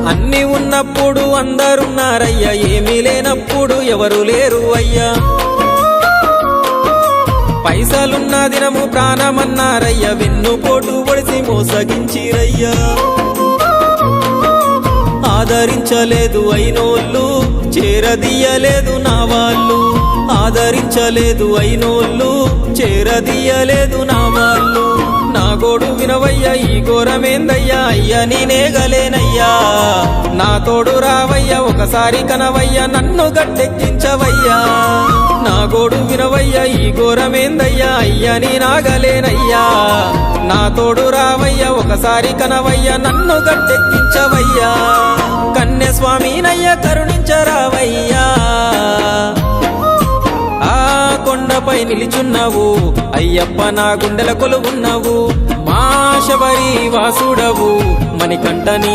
అన్ని ఉన్నప్పుడు అందరున్నారయ్యా, ఏమీ లేనప్పుడు ఎవరు లేరు అయ్యా. పైసలున్న దినము ప్రాణమన్నారయ్యా, వెన్నుపోటు పొడిసి మోసగించిరయ్యా. ఆదరించలేదు అయినోళ్ళు, చేరదీయలేదు నా వాళ్ళు. ఆదరించలేదు అయినోళ్ళు, చేరదీయలేదు నా వాళ్ళు. నా గోడు వినవయ్యా, ఈ ఘోరమేందయ్యా, అయ్యా నేనేగలేనయ్యా. నా తోడు రావయ్యా, ఒకసారి కనవయ్యా, నన్ను గట్టెక్కించవయ్యా. నా గోడు వినవయ్యా, ఈ ఘోరమేందయ్యా, అయ్యా నేనాగలేనయ్యా. నా తోడు రావయ్యా, ఒకసారి కనవయ్యా, నన్ను గట్టెక్కించవయ్యా. కన్యస్వామినయ్యా కరుణించరావయ్యా. ఆ కొండపై నిలిచున్నావు అయ్యప్ప, నా గుండెల కొలువున్నావు. మా శబరి వాసుడవు, మణికంఠ నీ